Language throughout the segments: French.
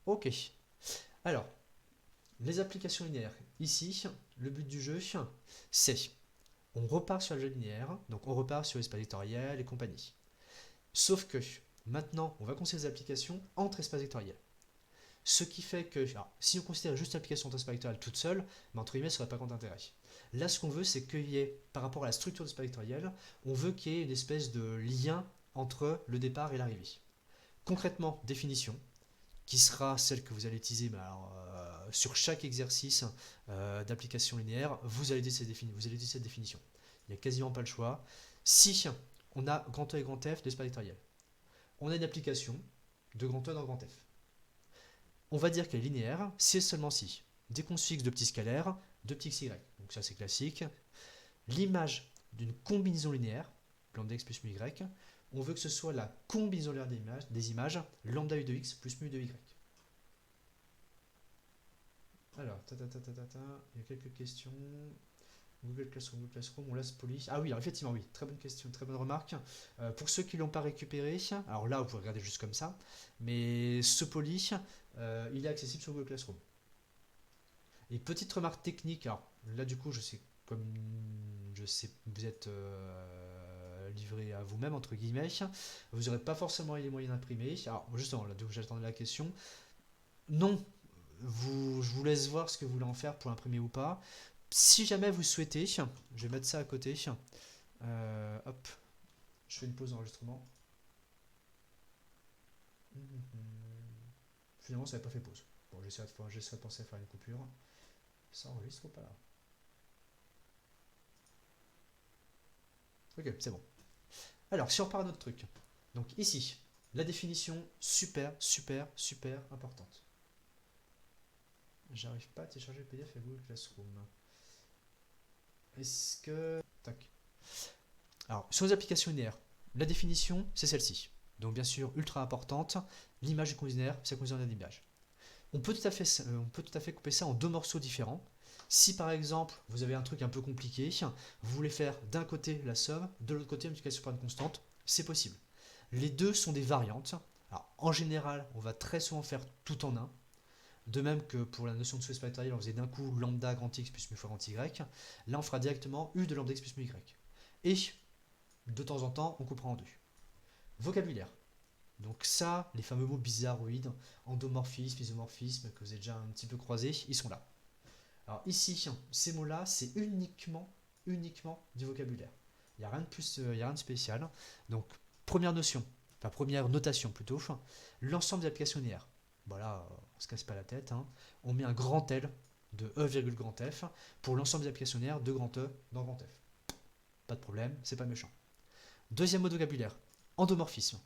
Ok. Alors, les applications linéaires. Ici, le but du jeu, c'est on repart sur le jeu linéaire, donc on repart sur l'espace vectoriel et compagnie. Sauf que maintenant, on va considérer les applications entre espaces vectoriels. Ce qui fait que, alors, si on considère juste l'application entre espaces vectoriels toute seule, mais entre guillemets, ça n'aurait pas grand intérêt. Là, ce qu'on veut, c'est qu'il y ait, par rapport à la structure de l'espace vectoriel, on veut qu'il y ait une espèce de lien entre le départ et l'arrivée. Concrètement, définition, qui sera celle que vous allez utiliser sur chaque exercice d'application linéaire, vous allez utiliser cette définition. Il n'y a quasiment pas le choix. Si on a grand E et grand F de l'espace vectoriel, on a une application de grand E dans grand F. On va dire qu'elle est linéaire si et seulement si, dès qu'on se fixe de petits scalaires, de petits y, donc ça c'est classique, l'image d'une combinaison linéaire, lambda x plus mu y, on veut que ce soit la combinaison linéaire des images, lambda u de x plus mu de y. Alors, il y a quelques questions. Google Classroom, on laisse poli. Ah oui, alors effectivement, oui, très bonne question, très bonne remarque. Pour ceux qui ne l'ont pas récupéré, alors là, vous pouvez regarder juste comme ça, mais ce poly, il est accessible sur Google Classroom. Et petite remarque technique, alors là, du coup, je sais, comme je sais, vous êtes livré à vous-même, entre guillemets, vous n'aurez pas forcément les moyens d'imprimer. Alors, justement, là, j'attendais la question. Non, je vous laisse voir ce que vous voulez en faire pour imprimer ou pas. Si jamais vous souhaitez, je vais mettre ça à côté. Hop, je fais une pause d'enregistrement. Finalement, ça n'avait pas fait pause. Bon, j'essaie de penser à faire une coupure. Ça enregistre ou pas là? Ok, c'est bon. Alors, si on repart à notre truc. Donc ici, la définition super, super, super importante. J'arrive pas à télécharger le PDF à Google Classroom. Est-ce que... Tac. Alors, sur les applications linéaires, la définition, c'est celle-ci. Donc, bien sûr, ultra importante, l'image est considérée, c'est considéré d'une image. On peut tout à fait couper ça en deux morceaux différents. Si par exemple, vous avez un truc un peu compliqué, vous voulez faire d'un côté la somme, de l'autre côté une multiplication par une constante, c'est possible. Les deux sont des variantes. Alors, en général, on va très souvent faire tout en un. De même que pour la notion de sous-espace vectoriel, on faisait d'un coup lambda grand x plus mu fois grand y. Là, on fera directement u de lambda x plus mu y. Et de temps en temps, on coupera en deux. Vocabulaire. Donc ça, les fameux mots bizarroïdes, endomorphisme, isomorphisme, que vous avez déjà un petit peu croisés, ils sont là. Alors ici, ces mots-là, c'est uniquement du vocabulaire. Il n'y a rien de plus, il n'y a rien de spécial. Donc, première notion, enfin première notation plutôt, l'ensemble des applications linéaires. Voilà, on se casse pas la tête. On met un grand L de E, grand F pour l'ensemble des applications linéaires de grand E dans grand F. Pas de problème, c'est pas méchant. Deuxième mot de vocabulaire, endomorphisme.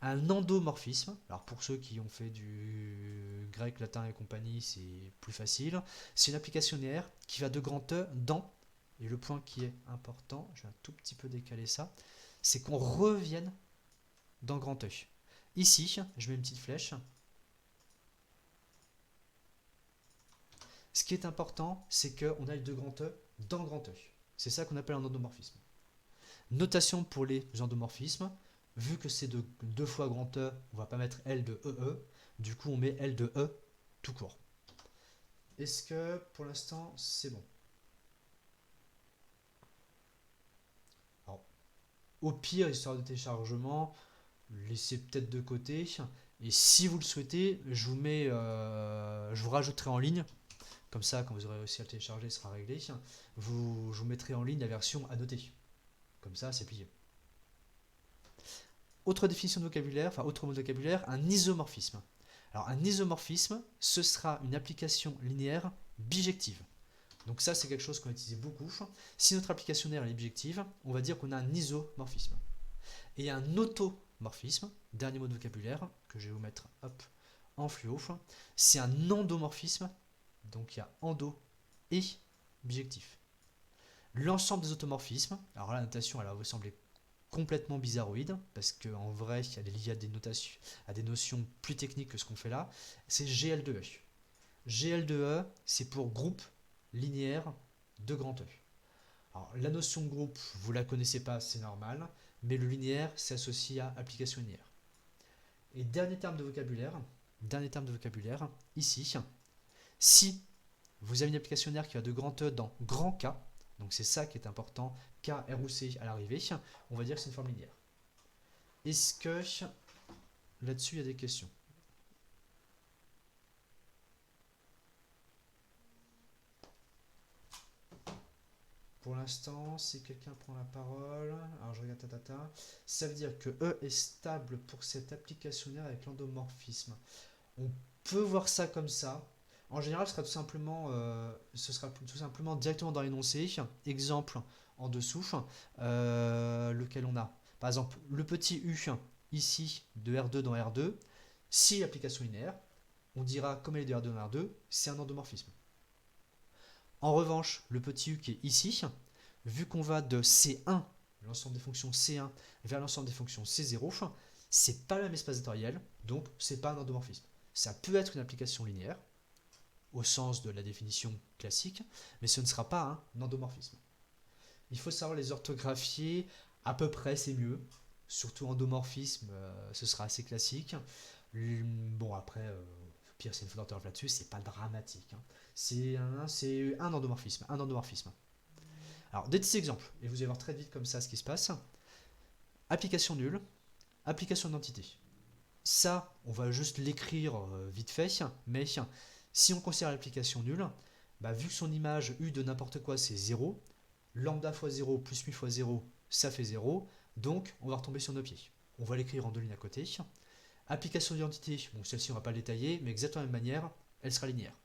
Un endomorphisme, alors pour ceux qui ont fait du grec, latin et compagnie, c'est plus facile. C'est une application linéaire qui va de grand E dans, et le point qui est important, je vais un tout petit peu décaler ça, c'est qu'on revienne dans grand E. Ici, je mets une petite flèche. Ce qui est important, c'est qu'on aille de grand E dans grand E. C'est ça qu'on appelle un endomorphisme. Notation pour les endomorphismes. Vu que c'est de 2 fois grand E, on va pas mettre L de EE. Du coup, on met L de E tout court. Est-ce que pour l'instant, c'est bon? Alors, au pire, histoire de téléchargement, laissez peut-être de côté. Et si vous le souhaitez, je vous rajouterai en ligne. Comme ça, quand vous aurez réussi à le télécharger, il sera réglé. Je vous mettrai en ligne la version annotée. Comme ça, c'est plié. Autre définition de vocabulaire, enfin autre mot de vocabulaire, un isomorphisme. Alors un isomorphisme, ce sera une application linéaire bijective. Donc ça c'est quelque chose qu'on va utiliser beaucoup. Si notre application linéaire est bijective, on va dire qu'on a un isomorphisme. Et un automorphisme, dernier mot de vocabulaire, que je vais vous mettre hop, en fluo, c'est un endomorphisme, donc il y a endo et bijectif. L'ensemble des automorphismes, alors là la notation elle va vous sembler complètement bizarroïde, parce qu'en vrai, elle est liée à des notions plus techniques que ce qu'on fait là, c'est GL2E. GL2E, c'est pour groupe linéaire de grand E. Alors, la notion de groupe, vous la connaissez pas, c'est normal, mais le linéaire, c'est associé à application linéaire. Et dernier terme de vocabulaire, dernier terme de vocabulaire, ici, si vous avez une application linéaire qui va de grand E dans grand K, donc c'est ça qui est important, K, R ou C à l'arrivée, on va dire que c'est une forme linéaire. Est-ce que là-dessus il y a des questions? Pour l'instant, si quelqu'un prend la parole, alors je regarde ça veut dire que E est stable pour cette application linéaire avec l'endomorphisme. On peut voir ça comme ça. En général, ce sera tout simplement directement dans l'énoncé. Exemple en dessous, lequel on a. Par exemple, le petit U ici de R2 dans R2, si l'application linéaire, on dira comme elle est de R2 dans R2, c'est un endomorphisme. En revanche, le petit U qui est ici, vu qu'on va de C1, l'ensemble des fonctions C1, vers l'ensemble des fonctions C0, c'est pas le même espace vectoriel, donc c'est pas un endomorphisme. Ça peut être une application linéaire, au sens de la définition classique, mais ce ne sera pas un endomorphisme. Il faut savoir les orthographier, à peu près c'est mieux, surtout endomorphisme, ce sera assez classique. Bon après, au pire c'est une faute d'orthographe là-dessus, c'est pas dramatique. C'est un endomorphisme, un endomorphisme. Alors des petits exemples, et vous allez voir très vite comme ça ce qui se passe. Application nulle, application d'entité. Ça, on va juste l'écrire vite fait, mais si on considère l'application nulle, vu que son image U de n'importe quoi c'est 0, lambda fois 0 plus mu fois 0, ça fait 0, donc on va retomber sur nos pieds. On va l'écrire en deux lignes à côté. Application d'identité, bon celle-ci on va pas le détailler, mais exactement de la même manière, elle sera linéaire.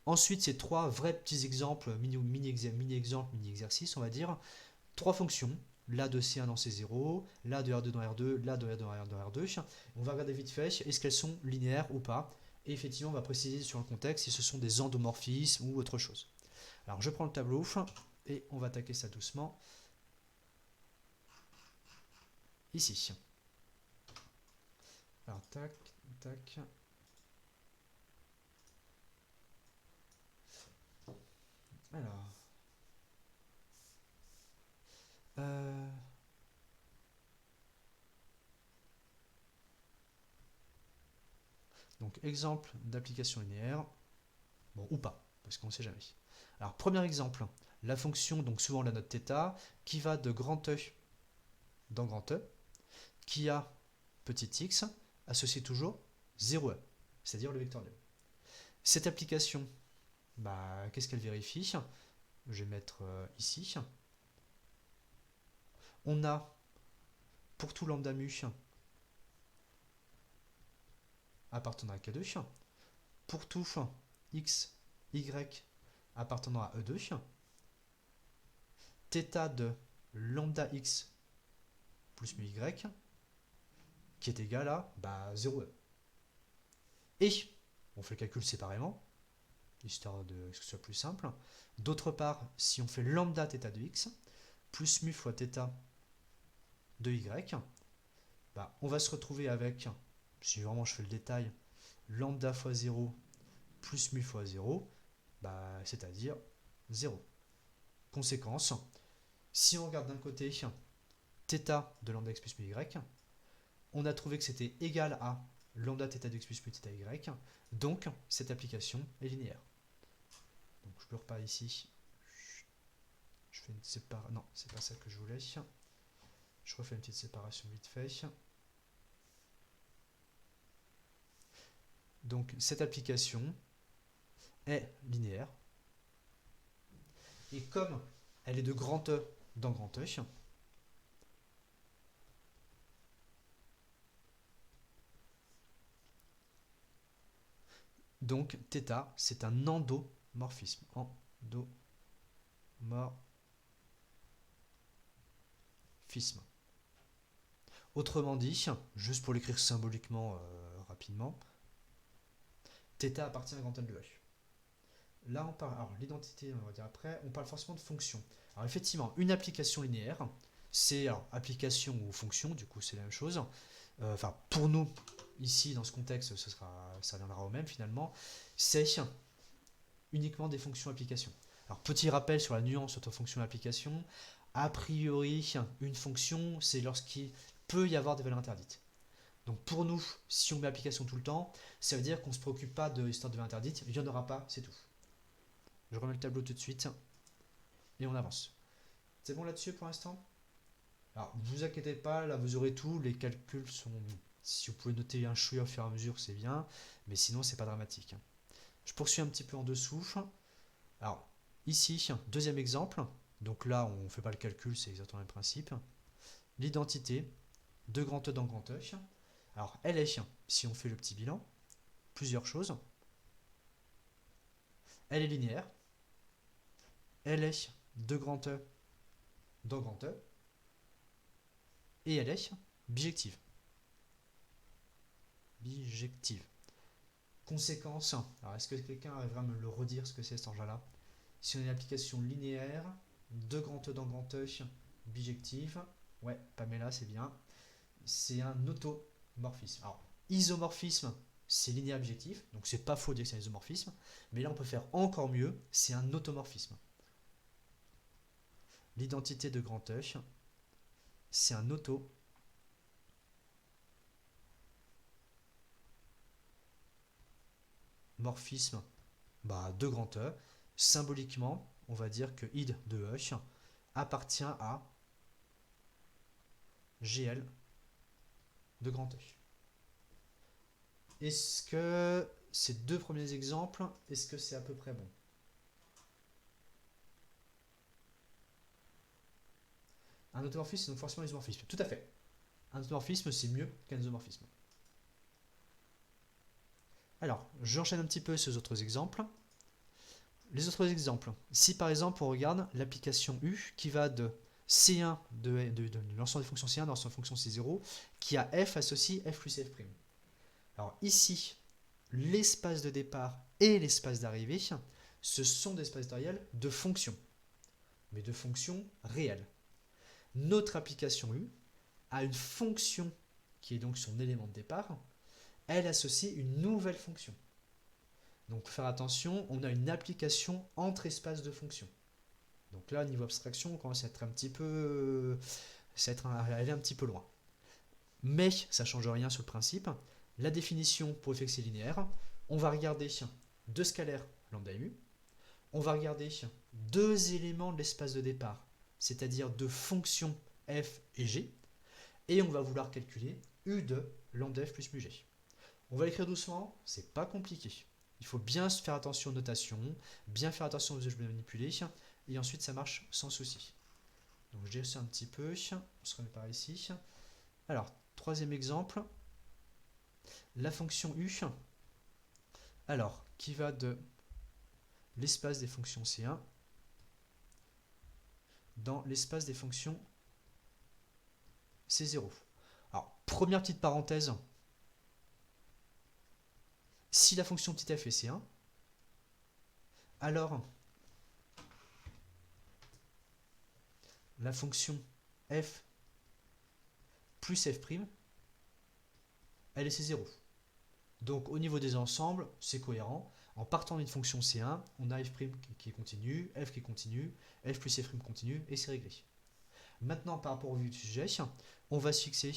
Ensuite, ces trois vrais petits exemples, mini-exemples, mini-exercices, on va dire, trois fonctions, là de C1 dans C0, là de R2 dans R2, là de R2 dans R2. On va regarder vite fait, est-ce qu'elles sont linéaires ou pas. Et effectivement, on va préciser sur le contexte si ce sont des endomorphismes ou autre chose. Alors, je prends le tableau et on va attaquer ça doucement. Ici. Alors, tac, tac. Alors. Donc, exemple d'application linéaire. Bon, ou pas, parce qu'on ne sait jamais. Alors, premier exemple, la fonction, donc souvent la note θ, qui va de grand E dans grand E, qui a petit x, associé toujours 0e, c'est-à-dire le vecteur nul. Cette application, qu'est-ce qu'elle vérifie? Je vais mettre ici. On a, pour tout lambda mu, appartenant à K2, pour tout x, y, appartenant à E2, θ de lambda x plus mu y, qui est égal à 0e. Et on fait le calcul séparément, histoire de que ce soit plus simple. D'autre part, si on fait lambda θ de x, plus mu fois θ de y, on va se retrouver avec, si vraiment je fais le détail, lambda fois 0 plus mu fois 0, c'est-à-dire 0. Conséquence, si on regarde d'un côté θ de lambda x plus mu y, on a trouvé que c'était égal à lambda θ de x plus mu θ y, donc cette application est linéaire. Donc je le repars ici, je fais une séparation, non c'est pas ça que je voulais, je refais une petite séparation vite fait. Donc cette application est linéaire, et comme elle est de grand E dans grand E, donc θ c'est un endomorphisme. Autrement dit, juste pour l'écrire symboliquement rapidement, θ appartient à grand N de E. Là on parle, alors l'identité on va dire après, on parle forcément de fonction. Alors effectivement, une application linéaire, c'est application ou fonction, du coup c'est la même chose. Pour nous, ici dans ce contexte, ça viendra au même finalement, c'est uniquement des fonctions applications. Alors petit rappel sur la nuance entre fonction et application, a priori une fonction c'est lorsqu'il peut y avoir des valeurs interdites. Donc pour nous, si on met application tout le temps, ça veut dire qu'on ne se préoccupe pas de l'histoire de valeur interdite, il n'y en aura pas, c'est tout. Je remets le tableau tout de suite et on avance. C'est bon là-dessus pour l'instant? Alors, ne vous inquiétez pas, là vous aurez tout, les calculs sont... Si vous pouvez noter un chouïa au fur et à mesure, c'est bien, mais sinon c'est pas dramatique. Je poursuis un petit peu en dessous. Alors, ici, deuxième exemple, donc là on ne fait pas le calcul, c'est exactement le même principe. L'identité de grand E dans grand E. Alors, elle est, si on fait le petit bilan, plusieurs choses. Elle est linéaire. Elle est de grand E dans grand E. Et elle est bijective. Bijective. Conséquence. Alors, est-ce que quelqu'un arrivera à me le redire ce que c'est cet engin-là? Si on a une application linéaire, de grand E dans grand E, bijective. Ouais, Pamela, c'est bien. C'est un automorphisme. Alors, isomorphisme, c'est linéaire bijectif, donc c'est pas faux de dire que c'est un isomorphisme, mais là on peut faire encore mieux, c'est un automorphisme. L'identité de grand E, c'est un automorphisme de grand E. Symboliquement, on va dire que id de E appartient à GL de grand E. Est-ce que ces deux premiers exemples, est-ce que c'est à peu près bon? Un automorphisme, c'est donc forcément un isomorphisme. Tout à fait. Un automorphisme, c'est mieux qu'un isomorphisme. Alors, j'enchaîne un petit peu ces autres exemples. Les autres exemples, si par exemple on regarde l'application U qui va de C1 de l'ensemble des fonctions C1 dans l'ensemble des fonctions C0 qui a f associé f plus f'. Alors ici, l'espace de départ et l'espace d'arrivée, ce sont des espaces vectoriels de fonctions, mais de fonctions réelles. Notre application U a une fonction qui est donc son élément de départ, elle associe une nouvelle fonction. Donc faire attention, on a une application entre espaces de fonctions. Donc là, niveau abstraction, on commence à être un petit peu, à aller un petit peu loin. Mais ça ne change rien sur le principe. La définition pour f linéaire, on va regarder deux scalaires lambda mu, on va regarder deux éléments de l'espace de départ, c'est-à-dire deux fonctions f et g, et on va vouloir calculer u de lambda f plus mu g. On va l'écrire doucement, c'est pas compliqué. Il faut bien faire attention aux notations, bien faire attention aux usages manipulés, et ensuite ça marche sans souci. Donc je descends un petit peu, on se remet par ici. Alors, troisième exemple, la fonction u, alors, qui va de l'espace des fonctions C1 dans l'espace des fonctions C0. Alors, première petite parenthèse, si la fonction petit f est C1, alors la fonction f plus f', elle est C0. Donc au niveau des ensembles, c'est cohérent. En partant d'une fonction C1, on a f' qui est continu, f qui est continu, f plus f' continu, et c'est réglé. Maintenant, par rapport au vue du sujet, on va se fixer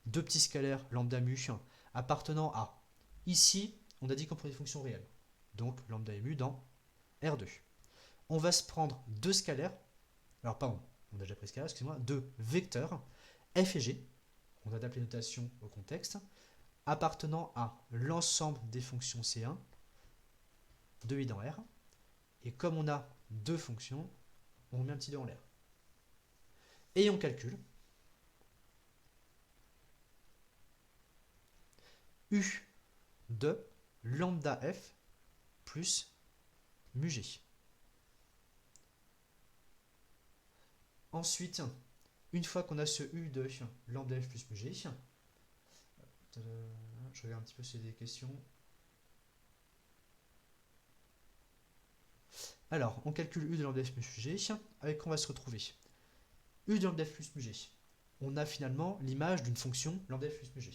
deux petits scalaires lambda mu appartenant à, ici, on a dit qu'on prenait des fonctions réelles. Donc lambda mu dans R2. On va se prendre deux scalaires, alors pardon, on a déjà pris scalaire, excusez-moi, deux vecteurs, f et g, on adapte les notations au contexte, appartenant à l'ensemble des fonctions C1 de i dans R. Et comme on a deux fonctions, on met un petit 2 en l'air. Et on calcule U de lambda f plus mu g. Ensuite, une fois qu'on a ce U de lambda f plus mu g, je regarde un petit peu si j'ai des questions. Alors, on calcule U de lambda f plus mu g, avec quoi on va se retrouver. U de lambda f plus mu g, on a finalement l'image d'une fonction lambda f plus mu g.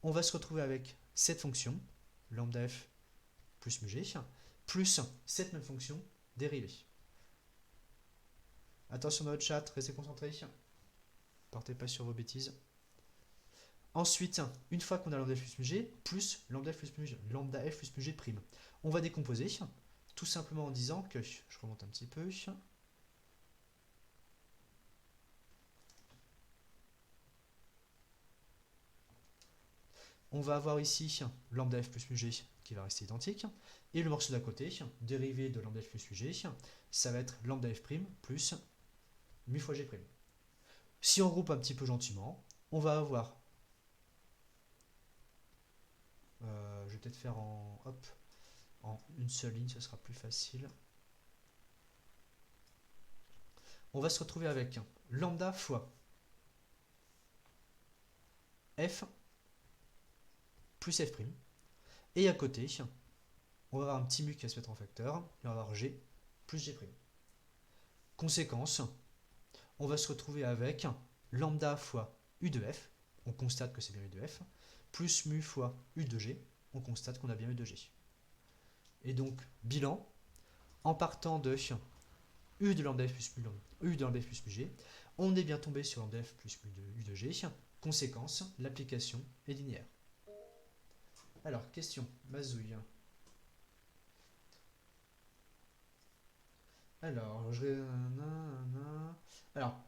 On va se retrouver avec cette fonction, lambda f plus mu g, plus cette même fonction dérivée. Attention dans votre chat, restez concentrés. Partez pas sur vos bêtises. Ensuite, une fois qu'on a lambda f plus g, plus lambda f plus g prime, on va décomposer, tout simplement en disant que, je remonte un petit peu, on va avoir ici lambda f plus g qui va rester identique, et le morceau d'à côté, dérivé de lambda f plus g, ça va être lambda f prime plus mu fois g prime. Si on groupe un petit peu gentiment, on va avoir, je vais peut-être faire en une seule ligne, ce sera plus facile. On va se retrouver avec lambda fois f plus f'. Et à côté, on va avoir un petit mu qui va se mettre en facteur, et on va avoir g plus g'. Conséquence, on va se retrouver avec lambda fois u de f, on constate que c'est bien u de f, plus mu fois u de g, on constate qu'on a bien u de g. Et donc, bilan, en partant de u de lambda f plus g, on est bien tombé sur lambda f plus u de g. Conséquence, l'application est linéaire. Alors, question, mazouille. Alors,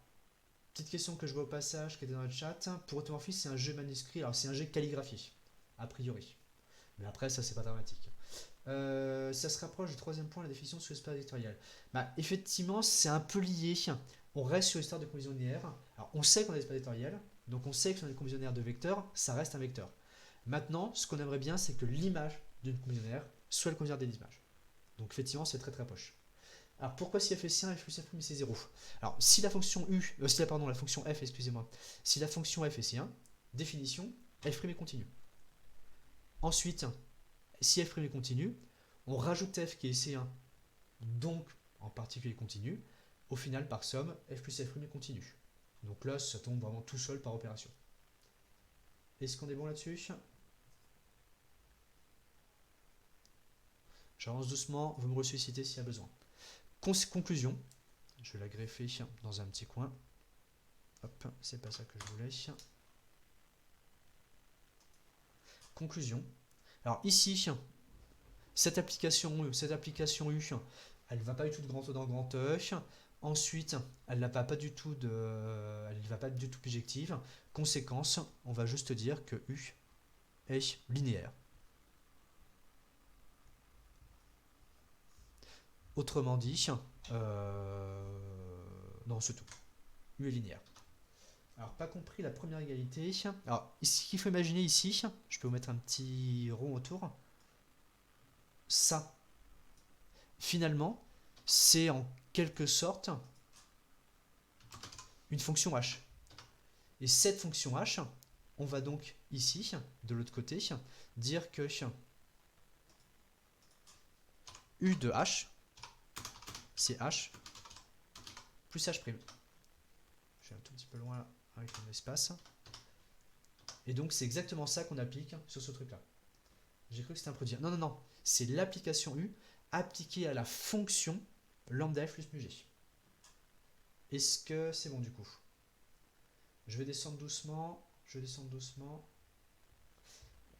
petite question que je vois au passage qui était dans le chat. Pour automorphisme, c'est un jeu manuscrit. Alors, c'est un jeu calligraphié, a priori. Mais après, ça, c'est pas dramatique. Ça se rapproche du troisième point, la définition sous l'espace vectoriel. Effectivement, c'est un peu lié. On reste sur l'histoire de combinaison linéaire. Alors, on sait qu'on a l'espace vectoriel, donc on sait que sur les combinaisons linéaires de vecteurs, ça reste un vecteur. Maintenant, ce qu'on aimerait bien, c'est que l'image d'une combinaison linéaire soit le considère des images. Donc, effectivement, c'est très très proche. Alors, pourquoi si f est 1, f plus f' c'est 0? Alors, si la fonction la fonction f, excusez-moi, si la fonction f est C1, définition, f' est continue. Ensuite, si f' est continue, on rajoute f qui est C1, donc en particulier continu, au final par somme, f plus f' est continue. Donc là, ça tombe vraiment tout seul par opération. Est-ce qu'on est bon là-dessus? J'avance doucement, vous me ressuscitez s'il y a besoin. Conclusion, je vais la greffer dans un petit coin. Hop, c'est pas ça que je voulais. Conclusion. Alors ici, cette application U, elle ne va pas du tout de grand E dans grand E. Ensuite, elle ne va pas du tout bijective. Conséquence, on va juste dire que U est linéaire. Autrement dit, non, c'est tout. U est linéaire. Alors, pas compris la première égalité. Alors, ce qu'il faut imaginer ici, je peux vous mettre un petit rond autour. Ça, finalement, c'est en quelque sorte une fonction h. Et cette fonction h, on va donc ici, de l'autre côté, dire que u de h, c'est h plus h'. Je suis un tout petit peu loin là, avec mon espace. Et donc, c'est exactement ça qu'on applique sur ce truc-là. J'ai cru que c'était un produit. Non, non, non. C'est l'application U appliquée à la fonction lambda f plus mu g. Est-ce que c'est bon du coup? Je vais descendre doucement.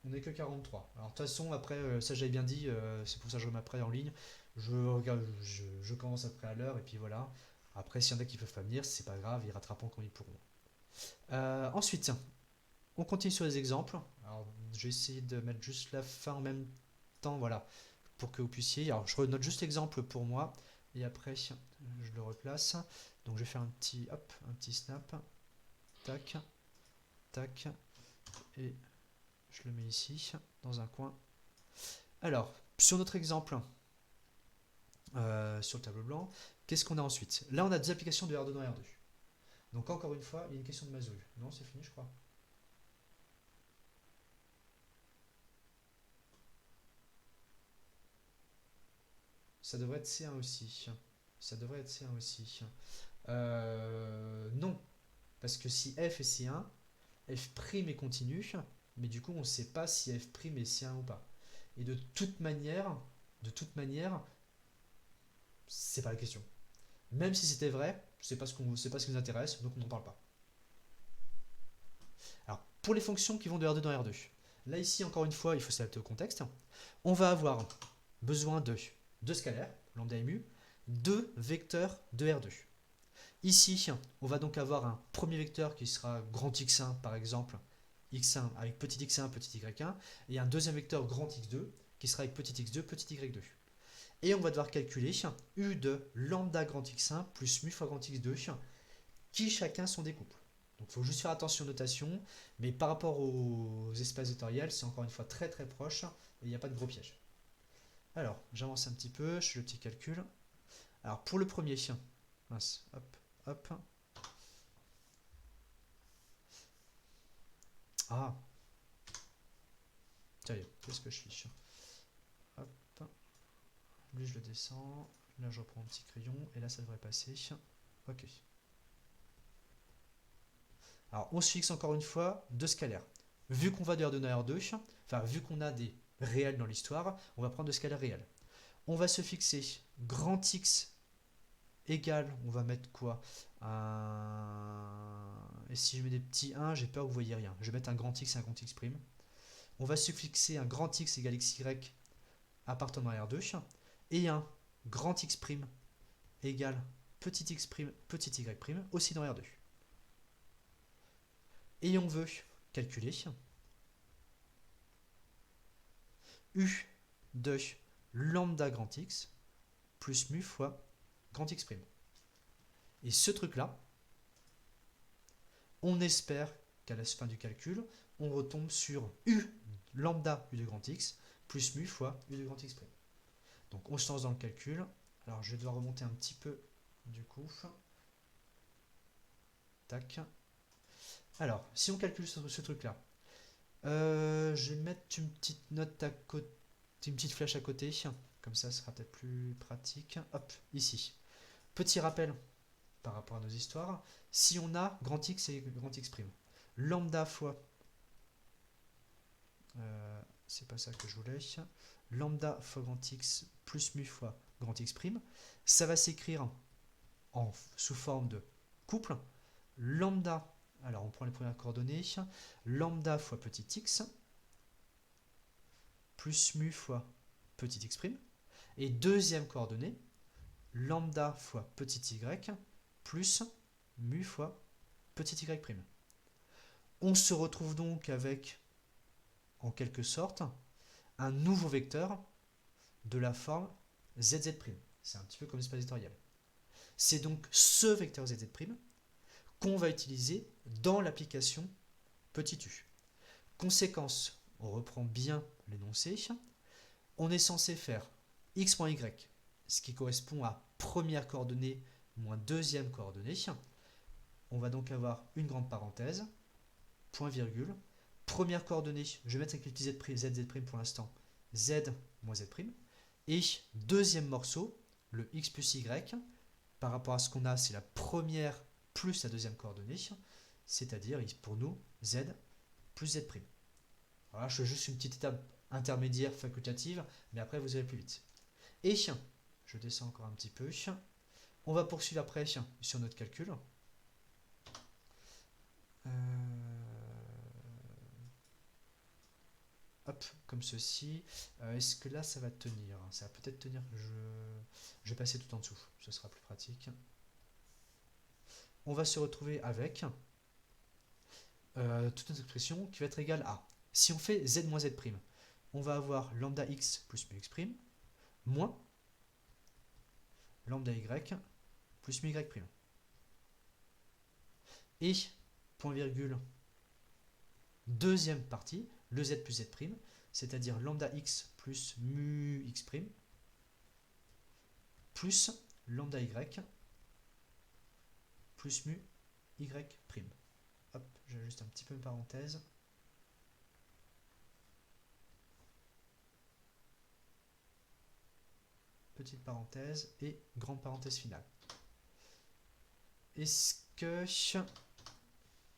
On n'est que 43. Alors de toute façon, après, ça j'avais bien dit, c'est pour ça que je remets après en ligne. Je commence après à l'heure et puis voilà. Après, s'il y en a qui peuvent pas venir, c'est pas grave, ils rattraperont quand ils pourront. Ensuite, on continue sur les exemples. Alors, je vais essayer de mettre juste la fin en même temps, voilà, pour que vous puissiez. Alors, je renote juste l'exemple pour moi, et après, je le replace. Donc, je vais faire un petit snap, tac, tac, et je le mets ici, dans un coin. Alors, sur notre exemple, sur le tableau blanc, qu'est-ce qu'on a ensuite? Là, on a des applications de R2 dans R2. Donc, encore une fois, il y a une question de mazouille. Non, c'est fini, je crois. Ça devrait être C1 aussi. Non. Parce que si f est C1, f' est continu, mais du coup on ne sait pas si f' est C1 ou pas. Et de toute manière, c'est pas la question. Même si c'était vrai, c'est pas ce qui nous intéresse, donc on n'en parle pas. Alors, pour les fonctions qui vont de R2 dans R2, là ici, encore une fois, il faut s'adapter au contexte. On va avoir besoin de deux scalaires, lambda et mu, deux vecteurs de R2. Ici, on va donc avoir un premier vecteur qui sera grand X1 par exemple, X1 avec petit x1, petit y1, et un deuxième vecteur grand X2 qui sera avec petit x2, petit y2. Et on va devoir calculer U de lambda grand X1 plus mu fois grand X2, qui chacun sont des couples. Donc il faut juste faire attention aux notations, mais par rapport aux espaces vectoriels, c'est encore une fois très très proche, et il n'y a pas de gros piège. Alors, j'avance un petit peu, je fais le petit calcul. Alors pour le premier, mince, hop, hop. Ah, ça y est, qu'est-ce que je suis? Hop, lui je le descends, là je reprends un petit crayon, et là ça devrait passer. Ok. Alors on se fixe encore une fois deux scalaires. Vu qu'on va de R2 à R2, enfin vu qu'on a des réels dans l'histoire, on va prendre deux scalaires réels. On va se fixer grand X égale, on va mettre quoi? Et si je mets des petits 1, j'ai peur que vous voyez rien. Je vais mettre un grand X et un grand X'. On va se fixer un grand X égale XY appartenant à R2 et un grand X' égale petit X', petit Y' aussi dans R2. Et on veut calculer U de lambda grand X plus mu fois grand X'. Et ce truc-là, on espère qu'à la fin du calcul, on retombe sur U lambda U de grand X plus mu fois U de grand X'. Donc on se lance dans le calcul. Alors je vais devoir remonter un petit peu du coup. Tac. Alors, si on calcule ce truc-là, je vais mettre une petite note à côté, une petite flèche à côté, comme ça ce sera peut-être plus pratique. Hop, ici. Petit rappel par rapport à nos histoires. Si on a grand X et grand X', lambda fois, c'est pas ça que je voulais, lambda fois grand X plus mu fois grand X', ça va s'écrire sous forme de couple. Lambda, alors on prend les premières coordonnées, lambda fois petit x plus mu fois petit x', et deuxième coordonnée, lambda fois petit y plus mu fois petit y'. On se retrouve donc avec, en quelque sorte, un nouveau vecteur de la forme zz'. C'est un petit peu comme l'espace vectoriel. C'est donc ce vecteur zz' qu'on va utiliser dans l'application petit u. Conséquence, on reprend bien l'énoncé, on est censé faire x moins y, ce qui correspond à première coordonnée moins deuxième coordonnée. On va donc avoir une grande parenthèse, point virgule, première coordonnée, je vais mettre avec les petits zz' pour l'instant, z moins z', et deuxième morceau, le x plus y, par rapport à ce qu'on a, c'est la première plus la deuxième coordonnée, c'est-à-dire pour nous z plus z'. Voilà, je fais juste une petite étape intermédiaire facultative, mais après vous irez plus vite. Et je descends encore un petit peu. On va poursuivre après sur notre calcul. Hop, comme ceci. Est-ce que là ça va tenir? Ça va peut-être tenir. Je vais passer tout en dessous, ce sera plus pratique. On va se retrouver avec toute notre expression qui va être égale à, si on fait z moins z', on va avoir lambda x plus mu x', moins lambda y plus mu y'. Et, point virgule, deuxième partie, le z plus z', c'est-à-dire lambda x plus mu x', plus lambda y plus mu y'. Hop, j'ajuste un petit peu une parenthèse. Petite parenthèse et grande parenthèse finale. Est-ce que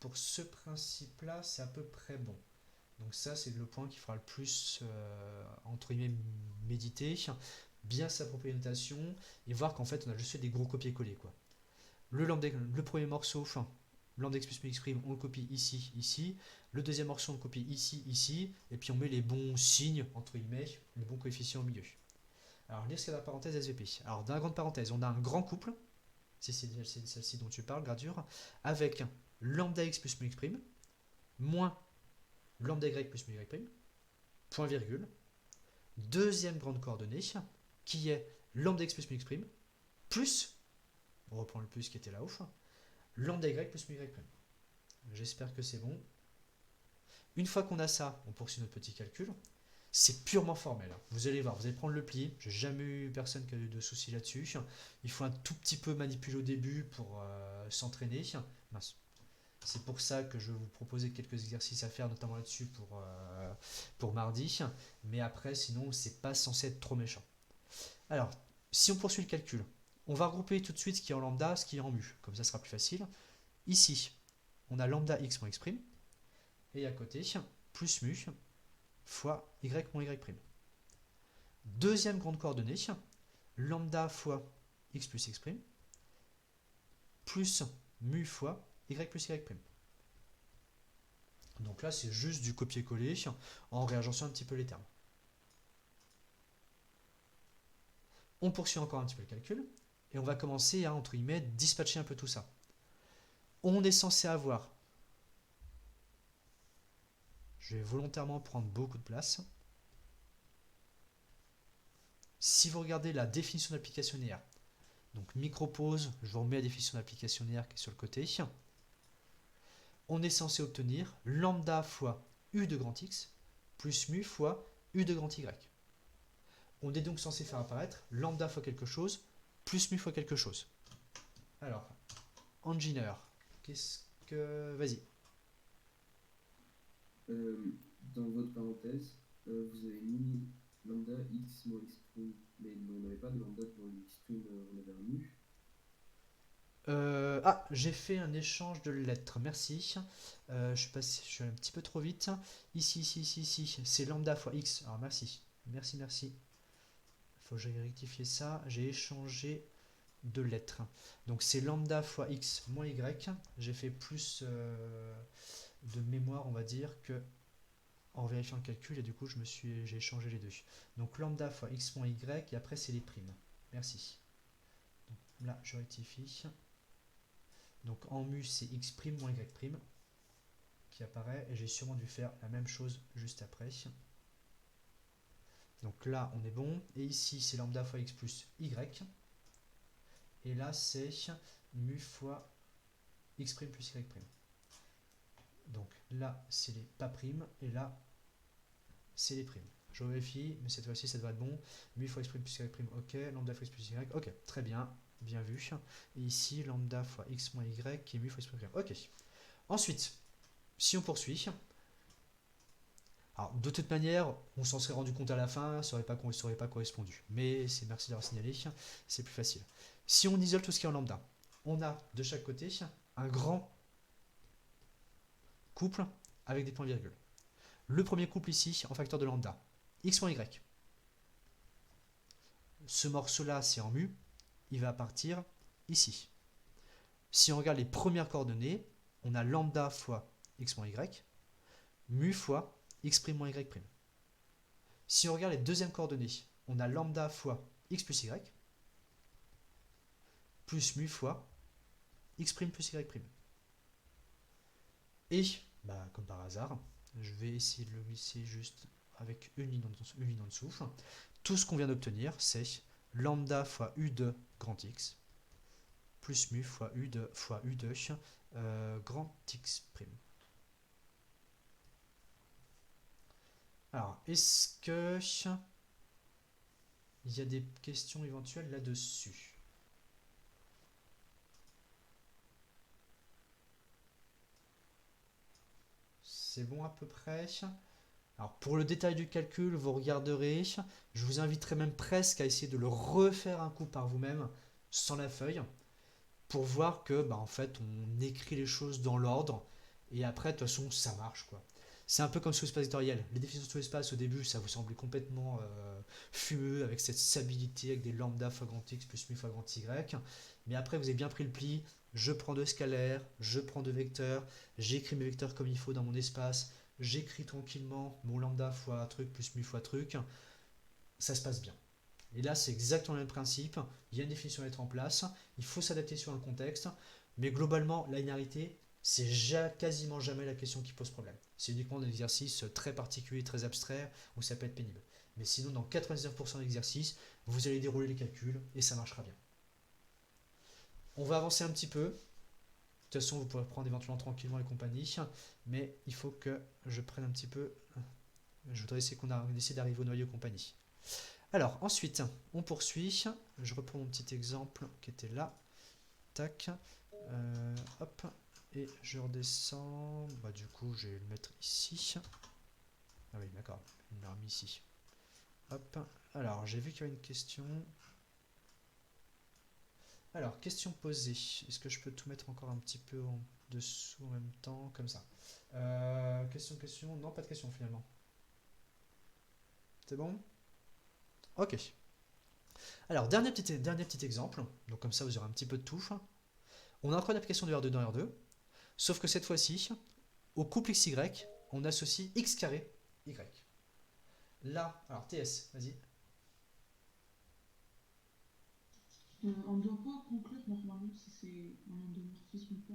pour ce principe-là, c'est à peu près bon? Donc ça, c'est le point qui fera le plus, entre guillemets, méditer, bien s'approprier la notation et voir qu'en fait, on a juste fait des gros copier-coller, quoi. Le premier morceau, lambda x plus mu x prime, on le copie ici, ici. Le deuxième morceau, on le copie ici, ici. Et puis on met les bons signes, entre guillemets, les bons coefficients au milieu. Alors, lire ce qu'il y a dans la parenthèse SVP. Alors, dans la grande parenthèse, on a un grand couple, c'est celle-ci dont tu parles, gradure, avec lambda x plus mu x prime, moins lambda y plus mu y prime, point virgule. Deuxième grande coordonnée, qui est lambda x plus mu x prime, plus, on reprend le plus qui était là-haut, lambda y plus mu y prime. J'espère que c'est bon. Une fois qu'on a ça, on poursuit notre petit calcul. C'est purement formel. Vous allez voir, vous allez prendre le pli. J'ai jamais eu personne qui a eu de soucis là-dessus. Il faut un tout petit peu manipuler au début pour s'entraîner. C'est pour ça que je vais vous proposer quelques exercices à faire, notamment là-dessus pour mardi. Mais après, sinon, c'est pas censé être trop méchant. Alors, si on poursuit le calcul, on va regrouper tout de suite ce qui est en lambda, ce qui est en mu. Comme ça sera plus facile. Ici, on a lambda x moins x prime. Et à côté, plus mu fois y moins y prime. Deuxième grande coordonnée, lambda fois x plus x prime, plus mu fois y plus y prime. Donc là, c'est juste du copier-coller en réagençant un petit peu les termes. On poursuit encore un petit peu le calcul et on va commencer à, entre guillemets, dispatcher un peu tout ça. On est censé avoir, je vais volontairement prendre beaucoup de place. Si vous regardez la définition d'application linéaire, donc micro-pause, je vous remets la définition d'application linéaire qui est sur le côté. On est censé obtenir lambda fois u de grand X plus mu fois u de grand Y. On est donc censé faire apparaître lambda fois quelque chose plus mu fois quelque chose. Alors, engineer, qu'est-ce que... Vas-y. Dans votre parenthèse, vous avez mis lambda x moins x prime, mais on n'avait pas de lambda devant le x prime, on avait un mu. J'ai fait un échange de lettres, merci. Je suis un petit peu trop vite. Ici, c'est lambda fois x. Alors merci, merci. Faut que j'aille rectifier ça. J'ai échangé de lettres. Donc c'est lambda fois x moins y. J'ai fait plus de mémoire, on va dire, que en vérifiant le calcul, et du coup j'ai échangé les deux. Donc lambda fois x moins y, et après c'est les primes. Merci. Donc, là, je rectifie. Donc en mu, c'est x' moins y' qui apparaît, et j'ai sûrement dû faire la même chose juste après. Donc là, on est bon. Et ici, c'est lambda fois x plus y. Et là, c'est mu fois x' plus y'. Donc là, c'est les pas primes, et là, c'est les primes. Je vérifie, mais cette fois-ci, ça devrait être bon. Mu fois x' plus y', ok. Lambda fois x plus y, ok. Très bien. Bien vu. Et ici, lambda fois x moins y qui est mu fois x plus y. Ok. Ensuite, si on poursuit, alors de toute manière, on s'en serait rendu compte à la fin, ça n'aurait pas correspondu. Mais c'est merci d'avoir signalé, c'est plus facile. Si on isole tout ce qui est en lambda, on a de chaque côté un grand couple avec des points-virgules. Le premier couple ici, en facteur de lambda, x moins y. Ce morceau-là, c'est en mu, il va partir ici. Si on regarde les premières coordonnées, on a lambda fois x moins y, mu fois x' moins y'. Si on regarde les deuxièmes coordonnées, on a lambda fois x plus y, plus mu fois x' plus y'. Et, comme par hasard, je vais essayer de le glisser juste avec une ligne en dessous. Tout ce qu'on vient d'obtenir, c'est lambda fois u de grand X plus mu fois u de grand X'. Alors, est-ce que il y a des questions éventuelles là-dessus? C'est bon à peu près. Alors, pour le détail du calcul, vous regarderez. Je vous inviterai même presque à essayer de le refaire un coup par vous-même, sans la feuille, pour voir que, en fait, on écrit les choses dans l'ordre, et après, de toute façon, ça marche, quoi. C'est un peu comme sous-espace vectoriel. Les définitions de sous-espace, au début, ça vous semblait complètement fumeux, avec cette stabilité, avec des lambda fois grand x plus mu fois grand y. Mais après, vous avez bien pris le pli, je prends deux scalaires, je prends deux vecteurs, j'écris mes vecteurs comme il faut dans mon espace, j'écris tranquillement mon lambda fois truc plus mu fois truc, ça se passe bien. Et là, c'est exactement le même principe, il y a une définition à mettre en place, il faut s'adapter sur un contexte, mais globalement, la linéarité, c'est quasiment jamais la question qui pose problème. C'est uniquement des exercices très particuliers, très abstraits, où ça peut être pénible. Mais sinon, dans 99% d'exercices, vous allez dérouler les calculs et ça marchera bien. On va avancer un petit peu. De toute façon, vous pourrez prendre éventuellement tranquillement les compagnies, mais il faut que je prenne un petit peu. Je voudrais essayer d'arriver au noyau compagnie. Alors, ensuite, on poursuit. Je reprends mon petit exemple qui était là. Tac. Hop. Et je redescends. Bah, du coup, je vais le mettre ici. Ah oui, d'accord. Il l'a remis ici. Hop. Alors, j'ai vu qu'il y avait une question. Alors, question posée. Est-ce que je peux tout mettre encore un petit peu en dessous en même temps, comme ça? Question. Non, pas de question finalement. C'est bon? Ok. Alors, dernier petit exemple. Donc, comme ça, vous aurez un petit peu de tout. On a encore une application de R2 dans R2. Sauf que cette fois-ci, au couple XY, on associe x carré y. Là, alors TS, vas-y. On ne doit pas conclure normalement si c'est un endomorphisme ou pas.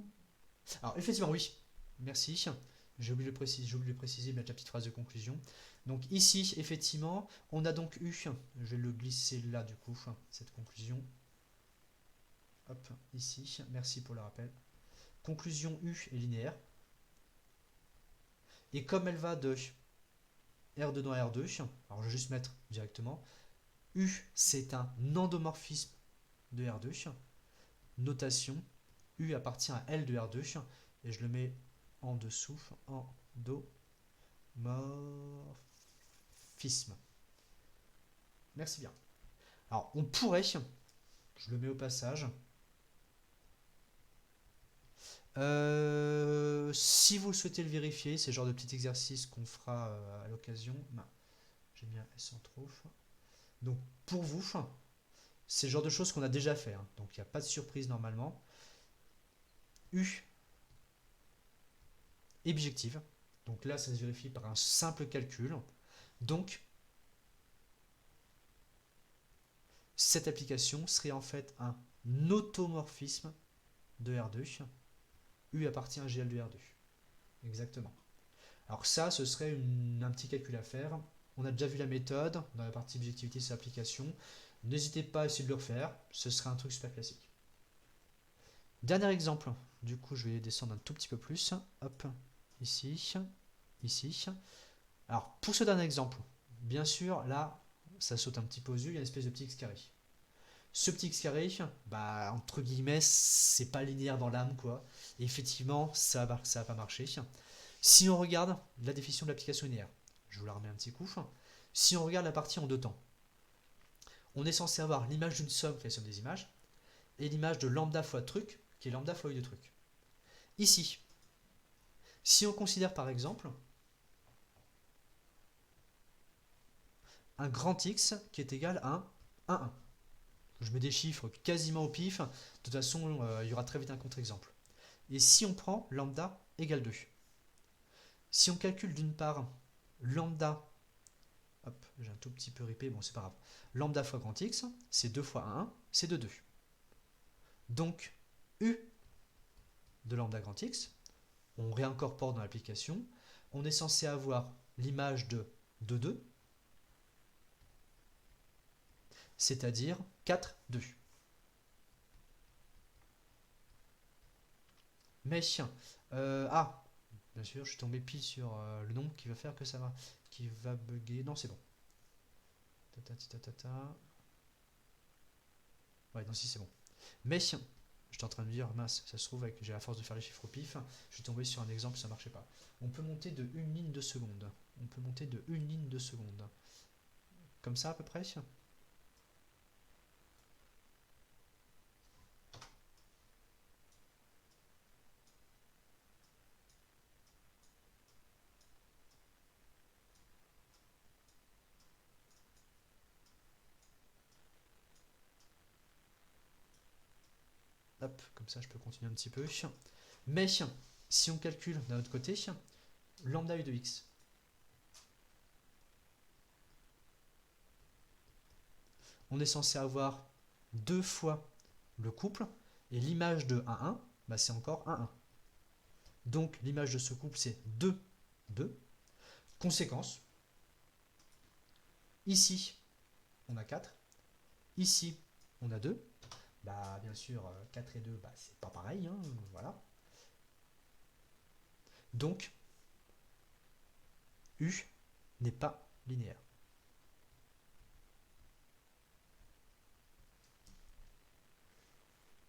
Alors, effectivement, oui. Merci. J'ai oublié de le préciser, mettre la petite phrase de conclusion. Donc ici, effectivement, on a donc eu, je vais le glisser là du coup, cette conclusion. Hop, ici, merci pour le rappel. Conclusion U est linéaire. Et comme elle va de R2 dans R2, alors je vais juste mettre directement, U c'est un endomorphisme de R2, notation, U appartient à L de R2, et je le mets en dessous, endomorphisme. Merci bien. Alors on pourrait, je le mets au passage, si vous souhaitez le vérifier, c'est le genre de petit exercice qu'on fera à l'occasion. J'ai mis un S en trop. Donc pour vous, c'est le genre de choses qu'on a déjà fait, hein. Donc il n'y a pas de surprise normalement. U est bijective. Donc là, ça se vérifie par un simple calcul. Donc cette application serait en fait un automorphisme de R2. U appartient à GL de R2. Exactement. Alors ça, ce serait un petit calcul à faire. On a déjà vu la méthode dans la partie objectivité de cette application. N'hésitez pas à essayer de le refaire. Ce sera un truc super classique. Dernier exemple. Du coup, je vais descendre un tout petit peu plus. Hop, ici, ici. Alors, pour ce dernier exemple, bien sûr, là, ça saute un petit peu aux yeux. Il y a une espèce de petit x carré. Ce petit x carré, bah, entre guillemets, c'est pas linéaire dans l'âme, quoi. Et effectivement, ça va pas marcher. Si on regarde la définition de l'application linéaire, je vous la remets un petit coup. Si on regarde la partie en deux temps, on est censé avoir l'image d'une somme qui est la somme des images, et l'image de lambda fois truc, qui est lambda fois u de truc. Ici, si on considère par exemple un grand X qui est égal à un 1. Je mets des chiffres quasiment au pif, de toute façon il y aura très vite un contre-exemple. Et si on prend lambda égale 2, si on calcule d'une part lambda, hop, j'ai un tout petit peu ripé, bon c'est pas grave, lambda fois grand X, c'est 2 fois 1, c'est 2. Donc U de lambda grand X, on réincorpore dans l'application, on est censé avoir l'image de 2, c'est-à-dire 4, 2. Mais, bien sûr, je suis tombé pile sur le nombre qui va faire que ça va, qui va bugger. Non, c'est bon. Ouais, non, si, c'est bon. Mais, j'étais en train de dire, mince, ça se trouve, j'ai la force de faire les chiffres au pif, je suis tombé sur un exemple, ça marchait pas. On peut monter de une ligne de seconde. On peut monter de une ligne de seconde. Comme ça, à peu près. Hop, comme ça je peux continuer un petit peu. Mais si on calcule d'un autre côté, lambda u de x, on est censé avoir 2 fois le couple, et l'image de 1, 1, bah c'est encore 1, 1. Donc l'image de ce couple c'est 2, 2. Conséquence, ici on a 4, ici on a 2. Bah bien sûr 4 et 2, bah, c'est pas pareil, hein, voilà. Donc U n'est pas linéaire.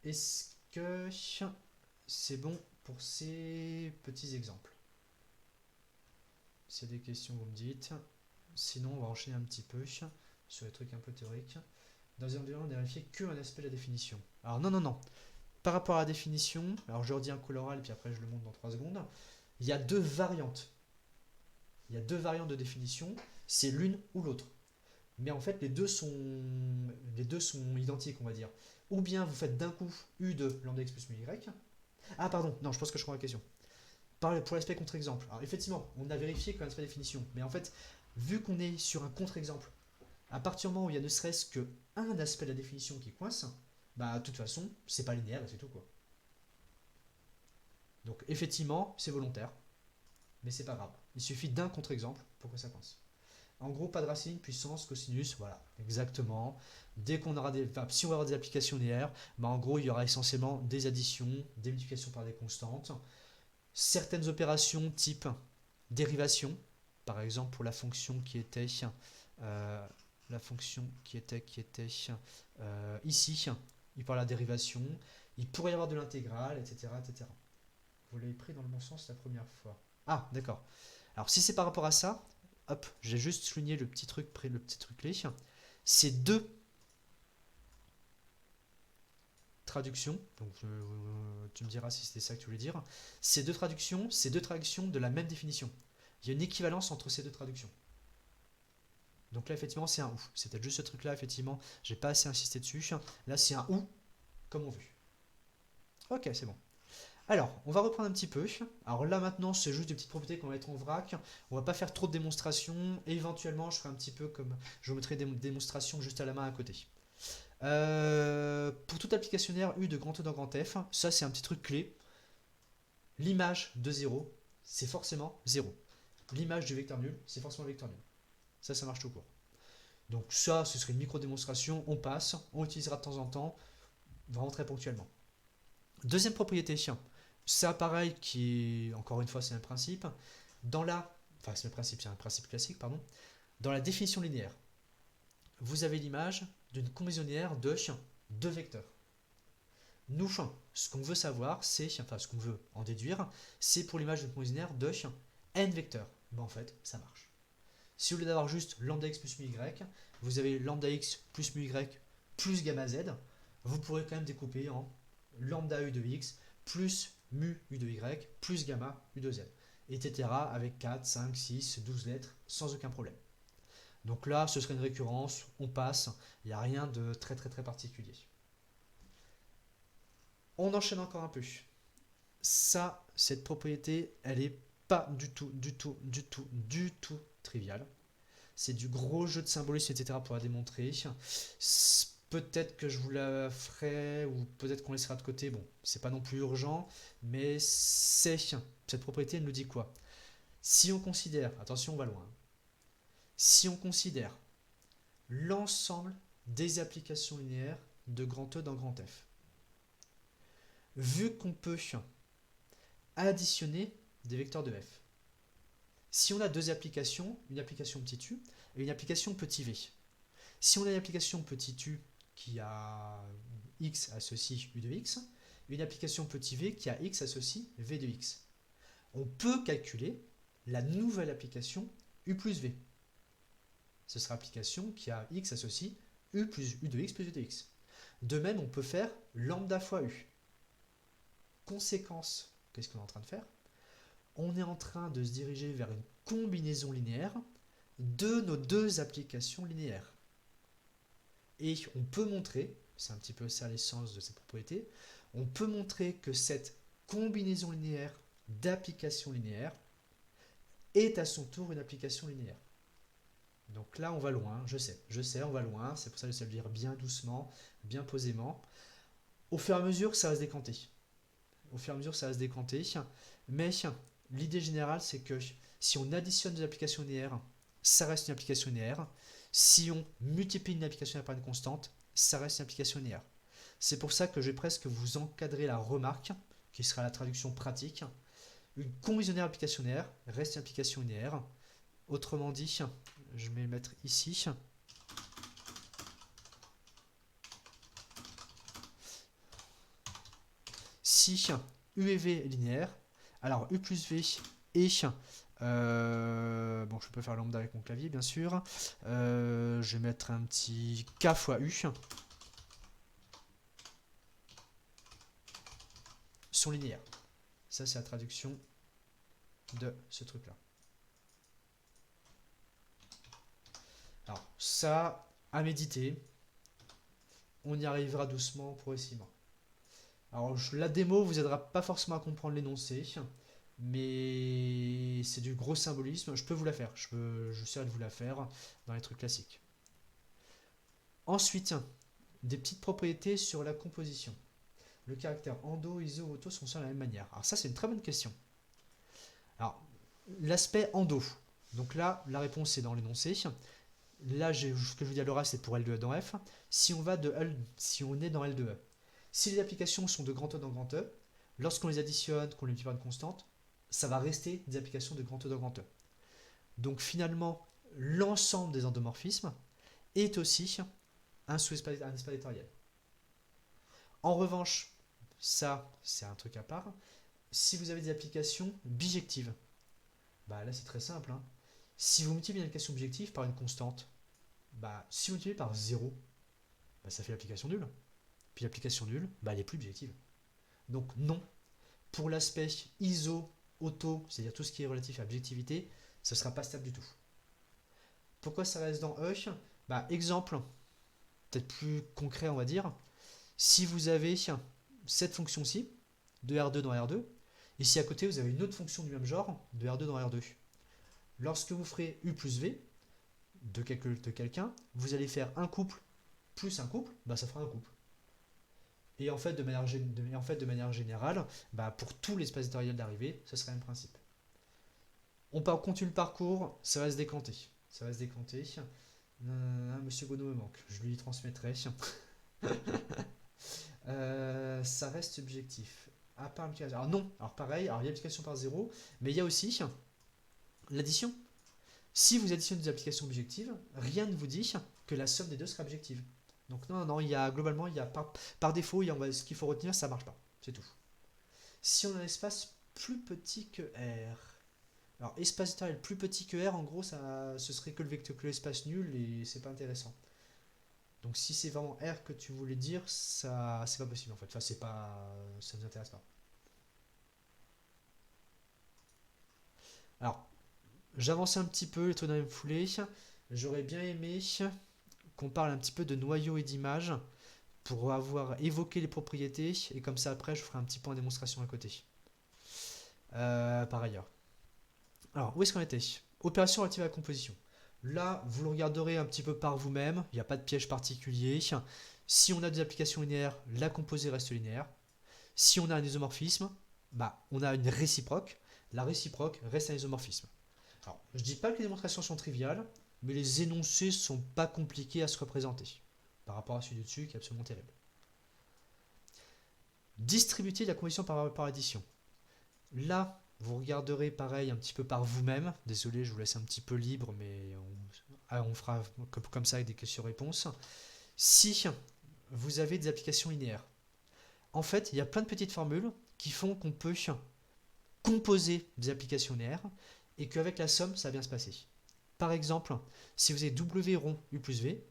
Est-ce que c'est bon pour ces petits exemples? S'il y a des questions, vous me dites. Sinon, on va enchaîner un petit peu sur les trucs un peu théoriques. Dans un environnement, on n'a vérifié qu'un aspect de la définition. Alors non, non, non. Par rapport à la définition, alors je redis un coloral et puis après je le montre dans 3 secondes. Il y a 2 variantes. Il y a 2 variantes de définition. C'est l'une ou l'autre. Mais en fait, les deux sont identiques, on va dire. Ou bien vous faites d'un coup U de lambda x plus mu y. Ah, pardon, non, je pense que je comprends la question. Pour l'aspect contre-exemple. Alors, effectivement, on a vérifié qu'un aspect définition. Mais en fait, vu qu'on est sur un contre-exemple, à partir du moment où il y a ne serait-ce qu'un aspect de la définition qui coince, bah, de toute façon, c'est pas linéaire et c'est tout, quoi. Donc, effectivement, c'est volontaire. Mais c'est pas grave. Il suffit d'un contre-exemple pour que ça coince. En gros, pas de racine, puissance, cosinus, voilà, exactement. Dès qu'on aura si on va avoir des applications linéaires, bah en gros, il y aura essentiellement des additions, des multiplications par des constantes, certaines opérations type dérivation, par exemple pour la fonction qui était ici, il parle de la dérivation, il pourrait y avoir de l'intégrale, etc., etc. Vous l'avez pris dans le bon sens la première fois. Ah, d'accord. Alors si c'est par rapport à ça, hop, j'ai juste souligné le petit truc clé. Ces 2 traductions, donc tu me diras si c'était ça que tu voulais dire, ces 2 traductions de la même définition. Il y a une équivalence entre ces 2 traductions. Donc là, effectivement, c'est un ou. C'était juste ce truc-là, effectivement, j'ai pas assez insisté dessus. Là, c'est un ou, comme on veut. Ok, c'est bon. Alors, on va reprendre un petit peu. Alors là, maintenant, c'est juste des petites propriétés qu'on va mettre en vrac. On va pas faire trop de démonstrations. Et éventuellement, je ferai un petit peu comme... Je vous mettrai des démonstrations juste à la main à côté. Pour toute applicationnaire U de grand E dans grand F, ça, c'est un petit truc clé. L'image de 0, c'est forcément 0. L'image du vecteur nul, c'est forcément le vecteur nul. Ça marche tout court. Donc ça, ce serait une micro-démonstration. On passe, on utilisera de temps en temps, vraiment très ponctuellement. Deuxième propriété, ça pareil, qui est, encore une fois, c'est un principe. C'est un principe classique, pardon. Dans la définition linéaire, vous avez l'image d'une combinaison linéaire de 2 vecteurs. Nous, ce qu'on veut savoir, c'est, ce qu'on veut en déduire, c'est pour l'image d'une combinaison linéaire de n vecteurs. Ben, en fait, ça marche. Si au lieu d'avoir juste lambda x plus mu y, vous avez lambda x plus mu y plus gamma z, vous pourrez quand même découper en lambda u de x plus mu u de y plus gamma u de z, etc. avec 4, 5, 6, 12 lettres sans aucun problème. Donc là, ce serait une récurrence, on passe, il n'y a rien de très très très particulier. On enchaîne encore un peu. Ça, cette propriété, elle n'est pas du tout triviale. C'est du gros jeu de symbolisme, etc. pour la démontrer. Peut-être que je vous la ferai, ou peut-être qu'on laissera de côté. Bon, c'est pas non plus urgent, mais cette propriété nous dit quoi? Si on considère, attention, on va loin. Si on considère l'ensemble des applications linéaires de grand E dans grand F, vu qu'on peut additionner des vecteurs de f, si on a 2 applications, une application petit u et une application petit v, si on a une application petit u qui a x associe u de x, et une application petit v qui a x associe v de x, on peut calculer la nouvelle application u plus v. Ce sera l'application qui a x associe u plus u de x plus v de x. De même, on peut faire lambda fois u. Conséquence, qu'est-ce qu'on est en train de faire? On est en train de se diriger vers une combinaison linéaire de nos 2 applications linéaires. Et on peut montrer, c'est un petit peu ça l'essence de cette propriété, on peut montrer que cette combinaison linéaire d'applications linéaires est à son tour une application linéaire. Donc là, on va loin, je sais, on va loin, c'est pour ça que je vais le dire bien doucement, bien posément. Au fur et à mesure, ça va se décanter. Mais l'idée générale, c'est que si on additionne des applications linéaires, ça reste une application linéaire. Si on multiplie une application linéaire par une constante, ça reste une application linéaire. C'est pour ça que je vais presque vous encadrer la remarque, qui sera la traduction pratique. Une combinaison application linéaire reste une application linéaire. Autrement dit, je vais le mettre ici. Si U et V est linéaire, alors U plus V est... bon, je peux faire lambda avec mon clavier, bien sûr. Je vais mettre un petit K fois U. Sont linéaires. Ça, c'est la traduction de ce truc-là. Alors, ça, à méditer. On y arrivera doucement, progressivement. Alors, la démo vous aidera pas forcément à comprendre l'énoncé, mais c'est du gros symbolisme. Je peux vous la faire. J'essaierai de vous la faire dans les trucs classiques. Ensuite, des petites propriétés sur la composition. Le caractère endo, iso, auto sont sur la même manière. Alors ça, c'est une très bonne question. Alors, l'aspect endo. Donc là, la réponse est dans l'énoncé. Là, ce que je vous dis à l'oral, c'est pour L2E dans F. Si on est dans L2E, si les applications sont de grand E dans grand E, lorsqu'on les additionne, qu'on les multiplie par une constante, ça va rester des applications de grand E dans grand E. Donc finalement, l'ensemble des endomorphismes est aussi un espace vectoriel. En revanche, ça, c'est un truc à part. Si vous avez des applications bijectives, bah là c'est très simple. Si vous multipliez une application bijective par une constante, si vous multipliez par 0, ça fait l'application nulle. Puis l'application nulle, elle est plus bijective. Donc non, pour l'aspect iso, auto, c'est-à-dire tout ce qui est relatif à bijectivité, ça ne sera pas stable du tout. Pourquoi ça reste dans E? Exemple, peut-être plus concret on va dire, si vous avez cette fonction-ci, de R2 dans R2, et si à côté vous avez une autre fonction du même genre, de R2 dans R2, lorsque vous ferez U plus V de quelqu'un, vous allez faire un couple plus un couple, ça fera un couple. Et en fait, de manière générale, pour tout l'espace vectoriel d'arrivée, ce sera le même principe. On continue le parcours, ça va se décanter. Monsieur Godot me manque, je lui transmettrai. Ça reste subjectif. À part l'application. Alors non, alors pareil, il y a l'application par 0, mais il y a aussi l'addition. Si vous additionnez des applications objectives, rien ne vous dit que la somme des deux sera objective. Donc non, globalement, par défaut, ce qu'il faut retenir, ça marche pas. C'est tout. Si on a un espace plus petit que R, alors espace vectoriel plus petit que R, en gros, ce serait que l'espace nul et c'est pas intéressant. Donc si c'est vraiment R que tu voulais dire, ça c'est pas possible en fait. Enfin, ça nous intéresse pas. Alors, j'avance un petit peu les trucs dans la même foulée. J'aurais bien aimé qu'on parle un petit peu de noyau et d'image pour avoir évoqué les propriétés et comme ça après je ferai un petit point de démonstration à côté. Par ailleurs. Alors, où est-ce qu'on était? Opération relative à la composition. Là, vous le regarderez un petit peu par vous-même, il n'y a pas de piège particulier. Si on a des applications linéaires, la composée reste linéaire. Si on a un isomorphisme, on a une réciproque. La réciproque reste un isomorphisme. Alors, je ne dis pas que les démonstrations sont triviales, mais les énoncés ne sont pas compliqués à se représenter, par rapport à celui du dessus qui est absolument terrible. Distribuer la composition par addition. Là, vous regarderez pareil un petit peu par vous-même. Désolé, je vous laisse un petit peu libre, mais on fera comme ça avec des questions-réponses. Si vous avez des applications linéaires, en fait, il y a plein de petites formules qui font qu'on peut composer des applications linéaires et qu'avec la somme, ça va bien se passer. Par exemple, si vous avez W rond U plus V,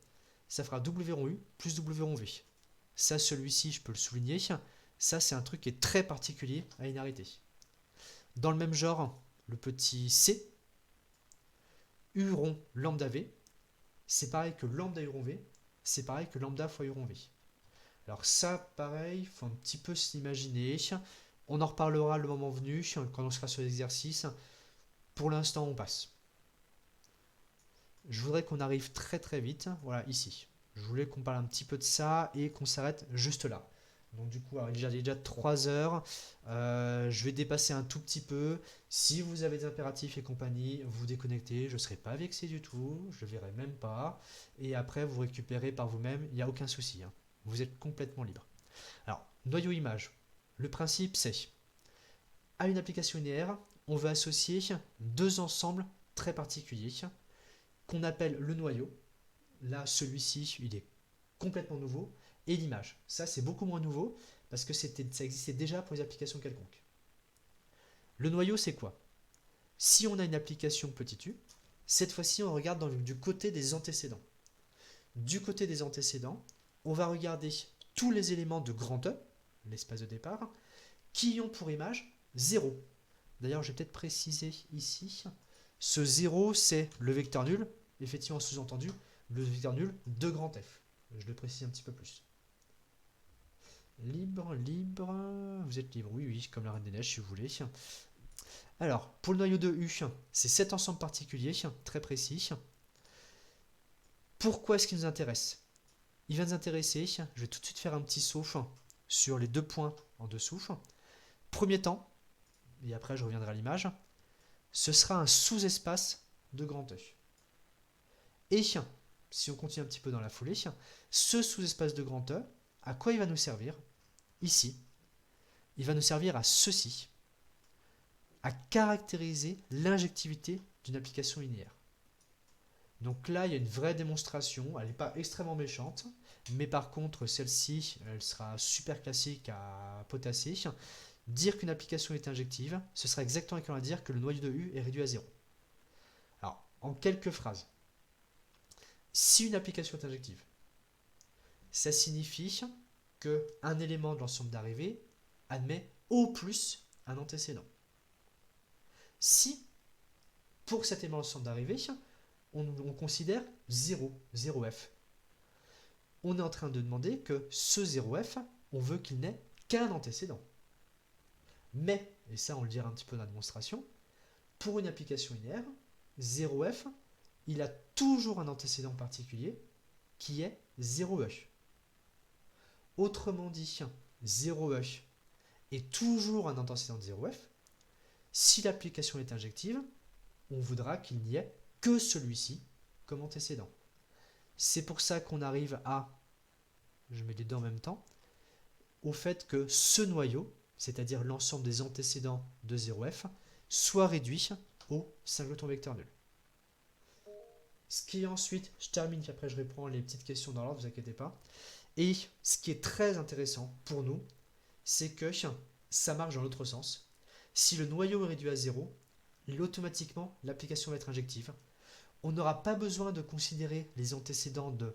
ça fera W rond U plus W rond V. Ça, celui-ci, je peux le souligner. Ça, c'est un truc qui est très particulier à linéarité. Dans le même genre, le petit C, U rond lambda V, c'est pareil que lambda U rond V, c'est pareil que lambda fois U rond V. Alors ça, pareil, il faut un petit peu s'imaginer. On en reparlera le moment venu, quand on sera sur l'exercice. Pour l'instant, on passe. Je voudrais qu'on arrive très très vite, voilà, ici. Je voulais qu'on parle un petit peu de ça et qu'on s'arrête juste là. Donc du coup, alors, il est déjà 3 heures. Je vais dépasser un tout petit peu. Si vous avez des impératifs et compagnie, vous déconnectez. Je ne serai pas vexé du tout. Je ne verrai même pas. Et après, vous récupérez par vous-même. Il n'y a aucun souci, hein. Vous êtes complètement libre. Alors, noyau image. Le principe, c'est à une application linéaire, on veut associer deux ensembles très particuliers qu'on appelle le noyau. Là, celui-ci, il est complètement nouveau. Et l'image. Ça, c'est beaucoup moins nouveau parce que ça existait déjà pour les applications quelconques. Le noyau, c'est quoi? Si on a une application petit u, cette fois-ci, on regarde du côté des antécédents. Du côté des antécédents, on va regarder tous les éléments de grand E, l'espace de départ, qui ont pour image 0. D'ailleurs, je vais peut-être préciser ici, ce 0, c'est le vecteur nul, effectivement sous-entendu, le vecteur nul de grand F. Je le précise un petit peu plus. Libre, libre, vous êtes libre, oui, oui, comme la Reine des Neiges si vous voulez. Alors, pour le noyau de U, c'est cet ensemble particulier, très précis. Pourquoi est-ce qu'il nous intéresse? Il va nous intéresser, je vais tout de suite faire un petit saut sur les 2 points en dessous. Premier temps, et après je reviendrai à l'image, ce sera un sous-espace de grand E. Et si on continue un petit peu dans la foulée, ce sous-espace de grand E, à quoi il va nous servir? Ici, il va nous servir à ceci, à caractériser l'injectivité d'une application linéaire. Donc là, il y a une vraie démonstration, elle n'est pas extrêmement méchante, mais par contre, celle-ci, elle sera super classique à potasser. Dire qu'une application est injective, ce sera exactement équivalent à dire que le noyau de U est réduit à 0. Alors, en quelques phrases, si une application est injective, ça signifie qu'un élément de l'ensemble d'arrivée admet au plus un antécédent. Si, pour cet élément de l'ensemble d'arrivée, on considère 0, 0f, on est en train de demander que ce 0f, on veut qu'il n'ait qu'un antécédent. Mais, et ça on le dira un petit peu dans la démonstration, pour une application linéaire, 0f, il a toujours un antécédent particulier qui est 0e. Autrement dit, 0e est toujours un antécédent de 0f. Si l'application est injective, on voudra qu'il n'y ait que celui-ci comme antécédent. C'est pour ça qu'on arrive à, je mets les deux en même temps, au fait que ce noyau, c'est-à-dire l'ensemble des antécédents de 0f, soit réduit au singleton vecteur nul. Ce qui est ensuite, je termine, puis après je réponds les petites questions dans l'ordre, ne vous inquiétez pas. Et ce qui est très intéressant pour nous, c'est que ça marche dans l'autre sens. Si le noyau est réduit à 0, automatiquement l'application va être injective. On n'aura pas besoin de considérer les antécédents de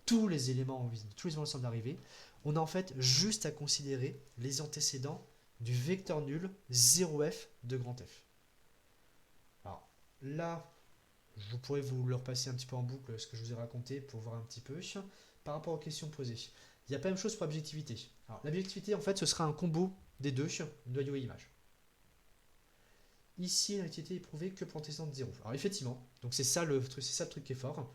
tous les éléments ensemble d'arrivée. On a en fait juste à considérer les antécédents du vecteur nul 0f de grand F. Alors là, je pourrais vous le repasser un petit peu en boucle ce que je vous ai raconté pour voir un petit peu par rapport aux questions posées. Il y a pas la même chose pour l'objectivité. Alors l'objectivité en fait ce sera un combo des deux, noyau et image. Ici, l'injectivité est prouvée que pour antécédents de 0. Alors effectivement, donc c'est ça le truc qui est fort.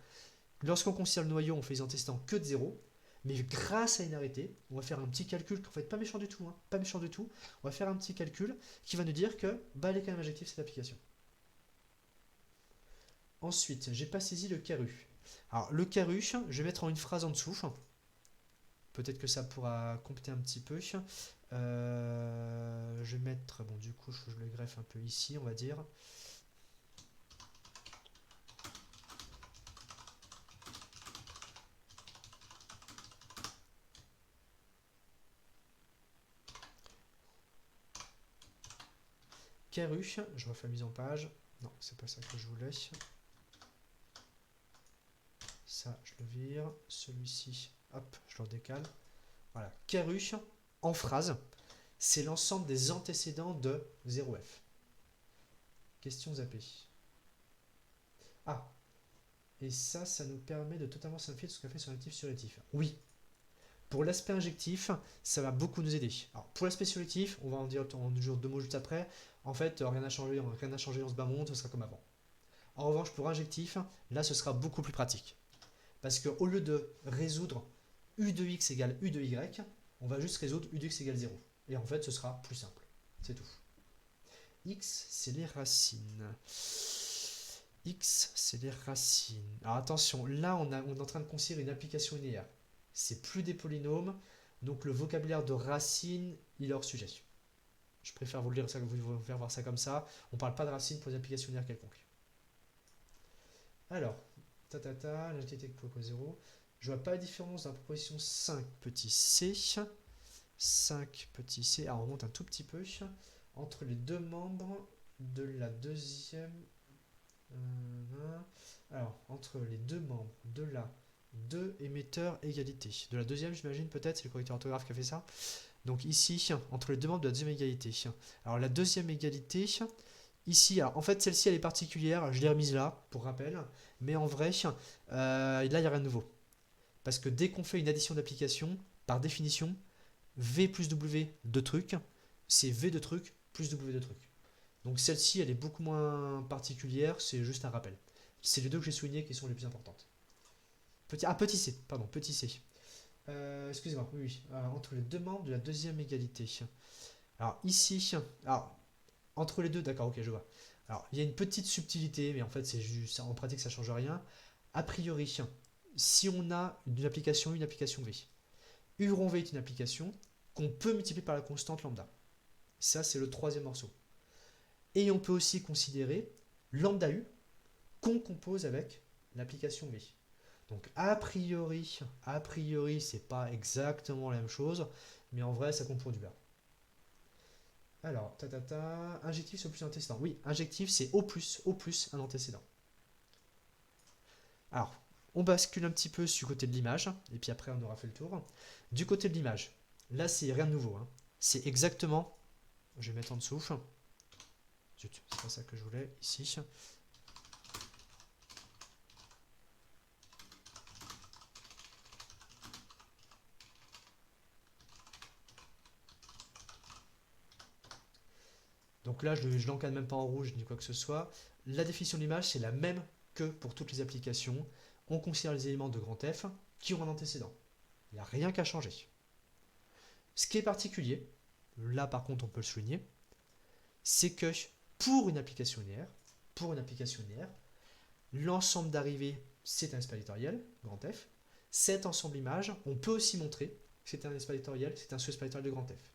Lorsqu'on considère le noyau, on fait les antécédents que de 0, mais grâce à une arrêté, on va faire un petit calcul, en fait pas méchant du tout, pas méchant du tout, on va faire un petit calcul qui va nous dire que elle est quand même injective cette application. Ensuite, j'ai pas saisi le caru. Alors le caru, je vais mettre en une phrase en dessous. Peut-être que ça pourra compléter un petit peu. Je vais mettre, bon du coup je le greffe un peu ici, on va dire. Caru, je refais la mise en page. Non, c'est pas ça que je voulais. Ça, je le vire. Celui-ci, hop, je le décale. Voilà, caru en phrase, c'est l'ensemble des antécédents de 0f. Question zappée. Ah, et ça nous permet de totalement simplifier tout ce qu'on a fait sur actif sur actif. Oui, Pour l'aspect injectif, ça va beaucoup nous aider. Alors, pour l'aspect solutif, on va en dire deux mots juste après. En fait, rien n'a changé dans ce bas monde, ce sera comme avant. En revanche, pour injectif, là, ce sera beaucoup plus pratique. Parce qu'au lieu de résoudre u de x égale u de y, on va juste résoudre u de x égale 0. Et en fait, ce sera plus simple. C'est tout. X, c'est les racines. X, c'est les racines. Alors attention, là, on est en train de considérer une application linéaire. C'est plus des polynômes, donc le vocabulaire de racine, il est hors sujet. Je préfère vous faire voir ça comme ça. On ne parle pas de racine pour des applications linéaires quelconques. Alors, l'agilité de 0. Je vois pas la différence dans la proposition 5 petit c. 5 petit c. Alors on remonte un tout petit peu. Entre les deux membres de la deuxième. Alors, entre les deux membres de la deux émetteurs égalité. De la deuxième, j'imagine, peut-être, c'est le correcteur orthographe qui a fait ça. Donc ici, entre les deux membres de la deuxième égalité. Alors la deuxième égalité, ici, alors, en fait celle-ci elle est particulière, je l'ai remise là, pour rappel, mais en vrai, là il n'y a rien de nouveau. Parce que dès qu'on fait une addition d'applications, par définition, V plus W de truc, c'est V de truc plus W de truc. Donc celle-ci elle est beaucoup moins particulière, c'est juste un rappel. C'est les deux que j'ai soulignés qui sont les plus importantes. Petit c, pardon, petit c. Excusez-moi, oui, entre les deux membres de la deuxième égalité. Alors ici, alors, entre les deux, d'accord, ok, je vois. Alors, il y a une petite subtilité, mais en fait, c'est juste, en pratique, ça ne change rien. A priori, si on a une application V, U rond V est une application qu'on peut multiplier par la constante lambda. Ça, c'est le troisième morceau. Et on peut aussi considérer lambda U qu'on compose avec l'application V. Donc a priori, c'est pas exactement la même chose, mais en vrai, ça compte pour du beurre. Alors, injectif c'est au plus un antécédent. Oui, injectif c'est au plus un antécédent. Alors, on bascule un petit peu du côté de l'image, et puis après on aura fait le tour. Du côté de l'image, là c'est rien de nouveau. Hein. C'est exactement, je vais mettre en dessous. Zut, c'est pas ça que je voulais ici. Donc là, je ne l'encadre même pas en rouge ni quoi que ce soit. La définition de l'image, c'est la même que pour toutes les applications. On considère les éléments de grand F qui ont un antécédent. Il n'y a rien qu'à changer. Ce qui est particulier, là par contre on peut le souligner, c'est que pour une application linéaire, l'ensemble d'arrivées, c'est un espace vectoriel, grand F. Cet ensemble image, on peut aussi montrer que c'est un espace vectoriel, c'est un sous-espace vectoriel de grand F.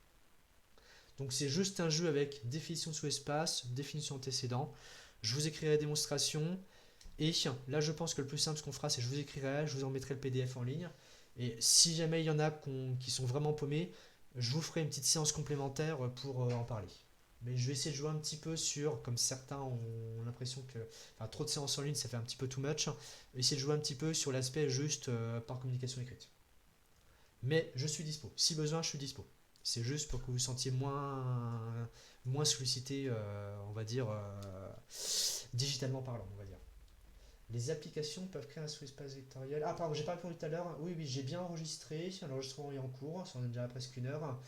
Donc c'est juste un jeu avec définition de sous-espace, définition antécédent. Je vous écrirai la démonstration. Et là, je pense que le plus simple, ce qu'on fera, c'est que je vous écrirai, je vous en mettrai le PDF en ligne. Et si jamais il y en a qui sont vraiment paumés, je vous ferai une petite séance complémentaire pour en parler. Mais je vais essayer de jouer un petit peu sur, comme certains ont l'impression que trop de séances en ligne, ça fait un petit peu too much. Essayer de jouer un petit peu sur l'aspect juste par communication écrite. Mais je suis dispo. Si besoin, je suis dispo. C'est juste pour que vous vous sentiez moins sollicité, on va dire, digitalement parlant, on va dire. Les applications peuvent créer un sous-espace vectoriel. Ah, pardon, j'ai pas répondu tout à l'heure. Oui, j'ai bien enregistré. L'enregistrement est en cours. Ça en est déjà presque une heure,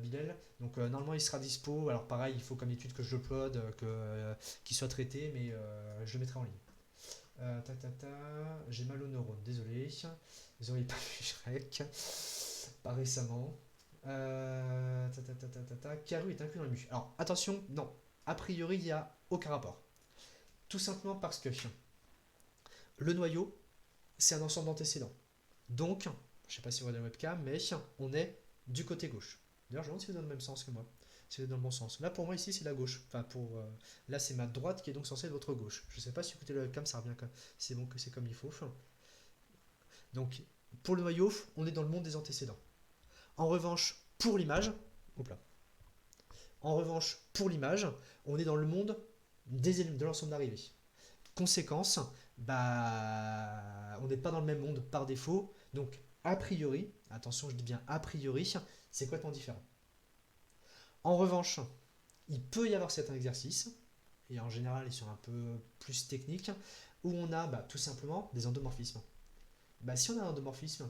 Bilal. Donc, normalement, il sera dispo. Alors, pareil, il faut comme étude que je l'upload, qu'il soit traité, mais je le mettrai en ligne. J'ai mal aux neurones, désolé. Vous n'auriez pas vu Shrek. Pas récemment. Karu est inclus dans le MU. Alors, attention, non. A priori, il n'y a aucun rapport. Tout simplement parce que le noyau, c'est un ensemble d'antécédents. Donc, je ne sais pas si vous voyez la webcam, mais on est du côté gauche. D'ailleurs, je me demande si vous êtes dans le même sens que moi. Si vous êtes dans le bon sens. Là, pour moi, ici, c'est la gauche. Là, c'est ma droite qui est donc censée être votre gauche. Je ne sais pas si vous écoutez la webcam, ça revient comme... C'est bon que c'est comme il faut. Donc, pour le noyau, on est dans le monde des antécédents. En revanche, pour l'image, on est dans le monde de l'ensemble d'arrivées. Conséquence, on n'est pas dans le même monde par défaut, donc a priori, attention je dis bien a priori, c'est complètement différent. En revanche, il peut y avoir certains exercices, et en général ils sont un peu plus techniques, où on a tout simplement des endomorphismes. Si on a un endomorphisme,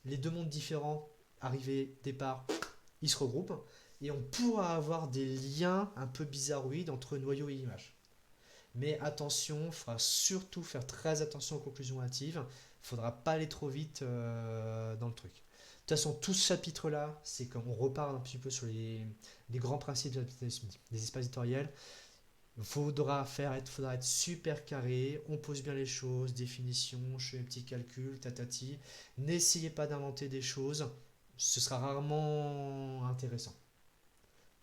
les deux mondes différents, arrivée, départ, ils se regroupent et on pourra avoir des liens un peu bizarroïdes entre noyau et image. Mais attention, il faudra surtout faire très attention aux conclusions hâtives. Il ne faudra pas aller trop vite dans le truc. De toute façon, tout ce chapitre-là, c'est comme on repart un petit peu sur les grands principes des espaces éditoriels. Faudra être super carré, on pose bien les choses, définition, je fais mes petits calculs, tatati. N'essayez pas d'inventer des choses, ce sera rarement intéressant.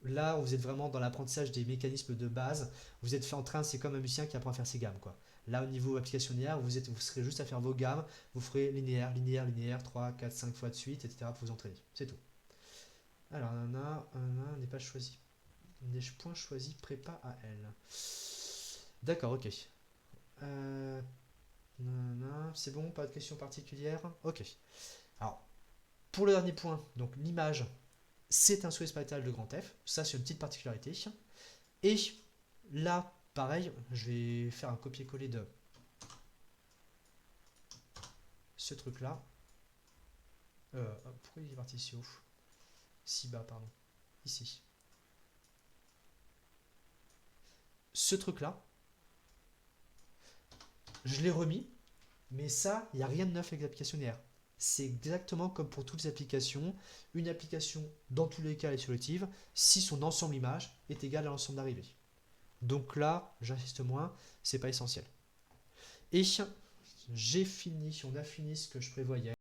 Là, vous êtes vraiment dans l'apprentissage des mécanismes de base. Vous êtes fait en train, c'est comme un musicien qui apprend à faire ses gammes, quoi. Là, au niveau application linéaire, vous serez juste à faire vos gammes. Vous ferez linéaire, linéaire, linéaire, 3, 4, 5 fois de suite, etc. pour vous entraîner. C'est tout. Alors, on n'est pas choisi. N'ai-je point choisi prépa à elle? D'accord, ok. C'est bon, pas de questions particulières? Ok. Alors, pour le dernier point, donc l'image, c'est un souhait spatial de grand F. Ça, c'est une petite particularité. Et là, pareil, je vais faire un copier-coller de ce truc-là. Pourquoi il est parti si haut? Si bas, pardon. Ici. Ce truc-là, je l'ai remis, mais ça, il n'y a rien de neuf avec l'application linéaire. C'est exactement comme pour toutes les applications. Une application, dans tous les cas, est solutive si son ensemble image est égal à l'ensemble d'arrivée. Donc là, j'insiste moins, c'est pas essentiel. Et j'ai fini, on a fini ce que je prévoyais.